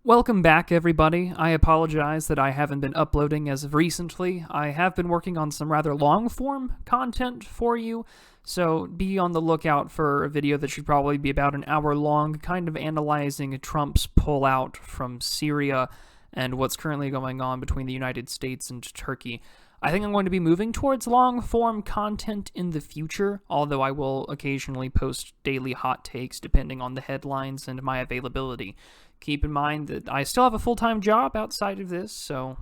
Welcome back, everybody. I apologize that I haven't been uploading as of recently. I have been working on some rather long-form content for you, so be on the lookout for a video that should probably be about an hour long, kind of analyzing Trump's pullout from Syria and what's currently going on between the United States and Turkey. I think I'm going to be moving towards long-form content in the future, although I will occasionally post daily hot takes depending on the headlines and my availability. Keep in mind that I still have a full-time job outside of this, so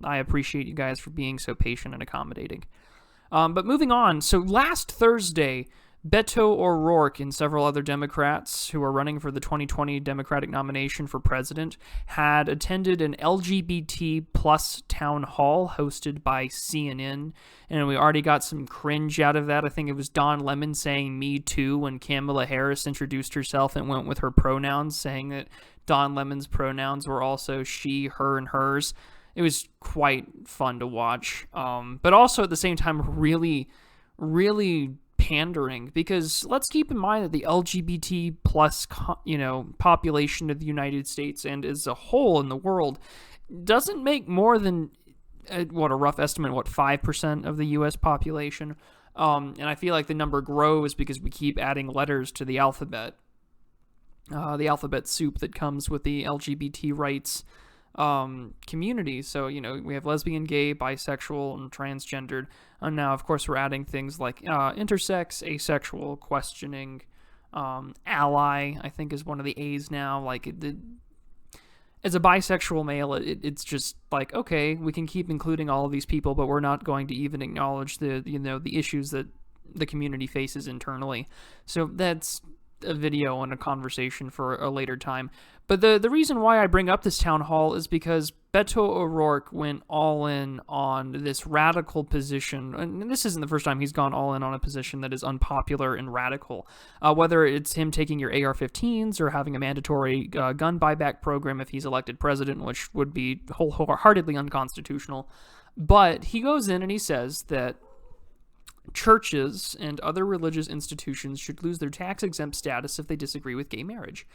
I appreciate you guys for being so patient and accommodating. But moving on, so last Thursday, Beto O'Rourke and several other Democrats who are running for the 2020 Democratic nomination for president had attended an LGBT plus town hall hosted by CNN, and we already got some cringe out of that. I think it was Don Lemon saying "Me Too" when Kamala Harris introduced herself and went with her pronouns, saying that Don Lemon's pronouns were also she, her, and hers. It was quite fun to watch, but also at the same time really pandering, because let's keep in mind that the LGBT plus population of the United States and as a whole in the world doesn't make more than a rough estimate, 5% of the U.S. population, and I feel like the number grows because we keep adding letters to the alphabet soup that comes with the LGBT rights community. So, we have lesbian, gay, bisexual, and transgendered. And now, of course, we're adding things like intersex, asexual, questioning, ally, I think is one of the A's now. Like, as a bisexual male, it's just like, okay, we can keep including all of these people, but we're not going to even acknowledge the issues that the community faces internally. So that's a video and a conversation for a later time. But the reason why I bring up this town hall is because Beto O'Rourke went all in on this radical position, and this isn't the first time he's gone all in on a position that is unpopular and radical. Whether it's him taking your AR-15s or having a mandatory gun buyback program if he's elected president, which would be wholeheartedly unconstitutional. But he goes in and he says that churches and other religious institutions should lose their tax-exempt status if they disagree with gay marriage.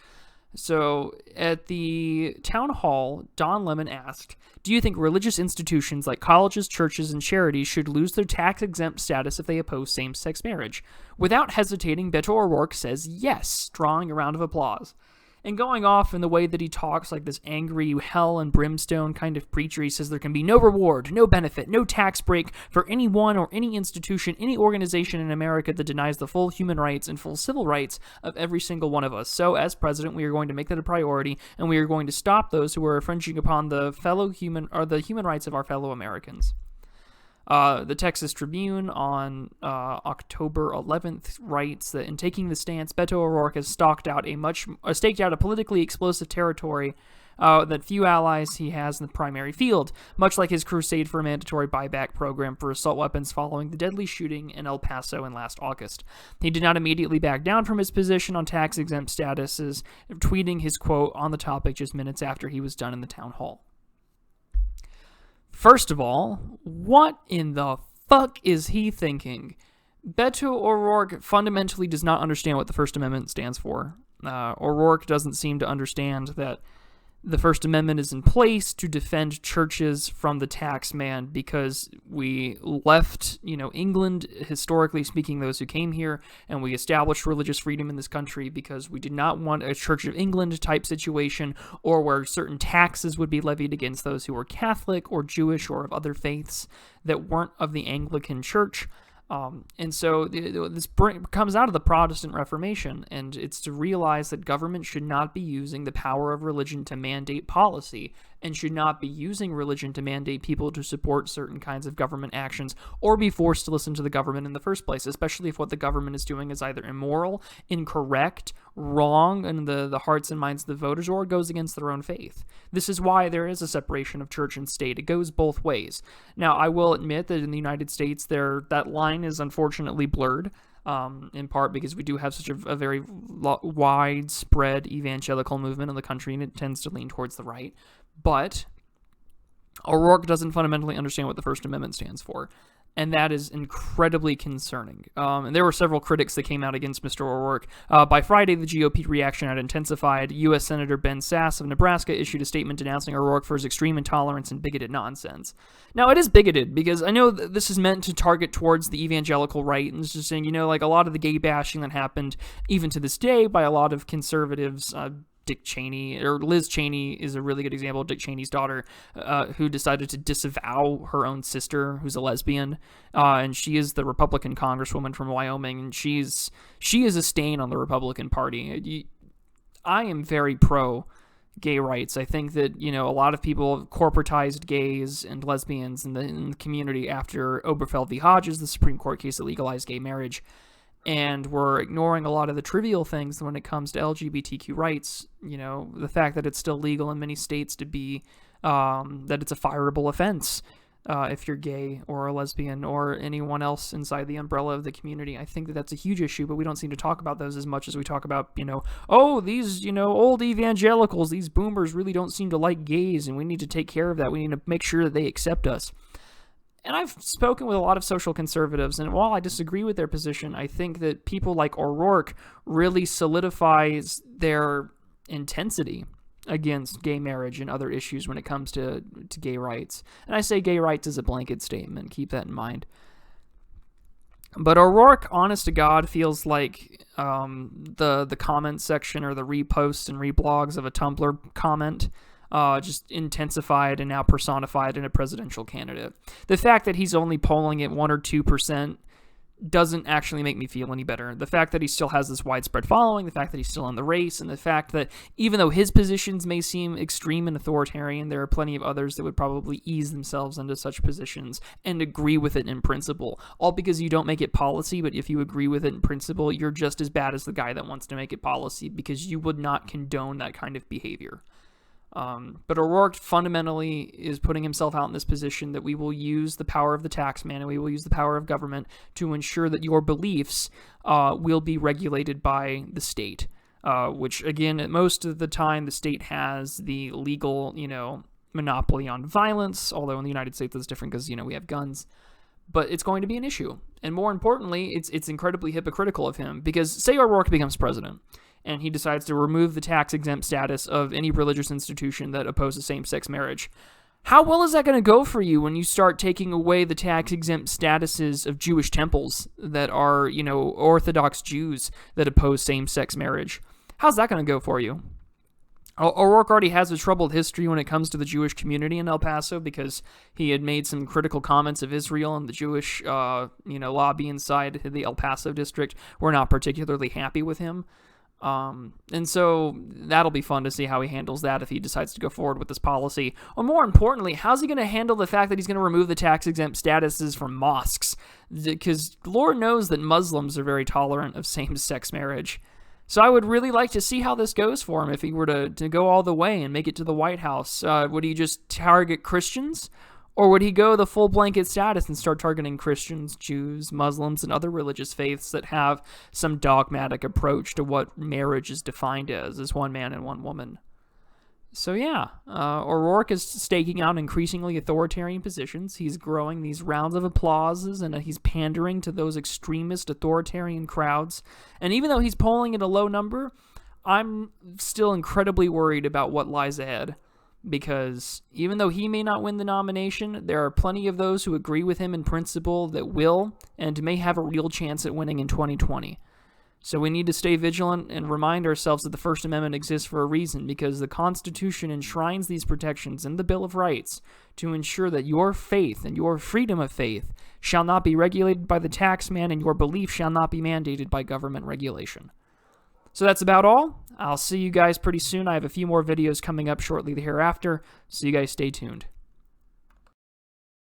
So, at the town hall, Don Lemon asked, "Do you think religious institutions like colleges, churches, and charities should lose their tax-exempt status if they oppose same-sex marriage?" Without hesitating, Beto O'Rourke says yes, drawing a round of applause. And going off in the way that he talks, like this angry hell and brimstone kind of preacher, he says there can be no reward, no benefit, no tax break for anyone or any institution, any organization in America that denies the full human rights and full civil rights of every single one of us. So, as president, we are going to make that a priority, and we are going to stop those who are infringing upon the human rights of our fellow Americans. The Texas Tribune on October 11th writes that in taking the stance, Beto O'Rourke has staked out a politically explosive territory that few allies he has in the primary field, much like his crusade for a mandatory buyback program for assault weapons following the deadly shooting in El Paso in last August. He did not immediately back down from his position on tax-exempt statuses, tweeting his quote on the topic just minutes after he was done in the town hall. First of all, what in the fuck is he thinking? Beto O'Rourke fundamentally does not understand what the First Amendment stands for. O'Rourke doesn't seem to understand that the First Amendment is in place to defend churches from the tax man because we left, England, historically speaking, those who came here, and we established religious freedom in this country because we did not want a Church of England type situation or where certain taxes would be levied against those who were Catholic or Jewish or of other faiths that weren't of the Anglican Church. And so this comes out of the Protestant Reformation, and it's to realize that government should not be using the power of religion to mandate policy, and should not be using religion to mandate people to support certain kinds of government actions, or be forced to listen to the government in the first place, especially if what the government is doing is either immoral, incorrect, wrong in the hearts and minds of the voters, or goes against their own faith. This is why there is a separation of church and state. It goes both ways. Now, I will admit that in the United States, that line is unfortunately blurred, in part because we do have such a very widespread evangelical movement in the country, and it tends to lean towards the right. But O'Rourke doesn't fundamentally understand what the First Amendment stands for. And that is incredibly concerning. And there were several critics that came out against Mr. O'Rourke. By Friday, the GOP reaction had intensified. U.S. Senator Ben Sasse of Nebraska issued a statement denouncing O'Rourke for his extreme intolerance and bigoted nonsense. Now, it is bigoted, because I know that this is meant to target towards the evangelical right, and it's just saying, like a lot of the gay bashing that happened, even to this day, by a lot of conservatives, Dick Cheney, or Liz Cheney is a really good example, Dick Cheney's daughter, who decided to disavow her own sister, who's a lesbian, and she is the Republican congresswoman from Wyoming, and she is a stain on the Republican Party. I am very pro gay rights. I think that, a lot of people corporatized gays and lesbians in the community after Obergefell v. Hodges, the Supreme Court case that legalized gay marriage, and we're ignoring a lot of the trivial things when it comes to LGBTQ rights. The fact that it's still legal in many states to be, that it's a fireable offense if you're gay or a lesbian or anyone else inside the umbrella of the community. I think that that's a huge issue, but we don't seem to talk about those as much as we talk about, these, old evangelicals, these boomers really don't seem to like gays, and we need to take care of that. We need to make sure that they accept us. And I've spoken with a lot of social conservatives, and while I disagree with their position, I think that people like O'Rourke really solidifies their intensity against gay marriage and other issues when it comes to gay rights. And I say gay rights as a blanket statement. Keep that in mind. But O'Rourke, honest to God, feels like the comment section or the reposts and reblogs of a Tumblr comment, just intensified and now personified in a presidential candidate. The fact that he's only polling at 1 or 2% doesn't actually make me feel any better. The fact that he still has this widespread following, the fact that he's still in the race, and the fact that even though his positions may seem extreme and authoritarian, there are plenty of others that would probably ease themselves into such positions and agree with it in principle. All because you don't make it policy, but if you agree with it in principle, you're just as bad as the guy that wants to make it policy, because you would not condone that kind of behavior. But O'Rourke fundamentally is putting himself out in this position that we will use the power of the tax man and we will use the power of government to ensure that your beliefs will be regulated by the state, which, again, most of the time the state has the legal, monopoly on violence, although in the United States it's different because, we have guns. But it's going to be an issue. And more importantly, it's incredibly hypocritical of him, because say O'Rourke becomes president, and he decides to remove the tax-exempt status of any religious institution that opposes same-sex marriage. How well is that going to go for you when you start taking away the tax-exempt statuses of Jewish temples that are, Orthodox Jews that oppose same-sex marriage? How's that going to go for you? O'Rourke already has a troubled history when it comes to the Jewish community in El Paso, because he had made some critical comments of Israel, and the Jewish, lobby inside the El Paso district were not particularly happy with him. And so that'll be fun to see how he handles that if he decides to go forward with this policy. Or more importantly, how's he going to handle the fact that he's going to remove the tax-exempt statuses from mosques? Because Lord knows that Muslims are very tolerant of same-sex marriage. So I would really like to see how this goes for him if he were to go all the way and make it to the White House. Would he just target Christians? Or would he go the full blanket status and start targeting Christians, Jews, Muslims, and other religious faiths that have some dogmatic approach to what marriage is defined as one man and one woman? So yeah, O'Rourke is staking out increasingly authoritarian positions. He's growing these rounds of applauses, and he's pandering to those extremist authoritarian crowds. And even though he's polling at a low number, I'm still incredibly worried about what lies ahead. Because even though he may not win the nomination, there are plenty of those who agree with him in principle that will and may have a real chance at winning in 2020. So we need to stay vigilant and remind ourselves that the First Amendment exists for a reason, because the Constitution enshrines these protections in the Bill of Rights to ensure that your faith and your freedom of faith shall not be regulated by the tax man, and your belief shall not be mandated by government regulation. So that's about all. I'll see you guys pretty soon. I have a few more videos coming up shortly hereafter, so you guys stay tuned.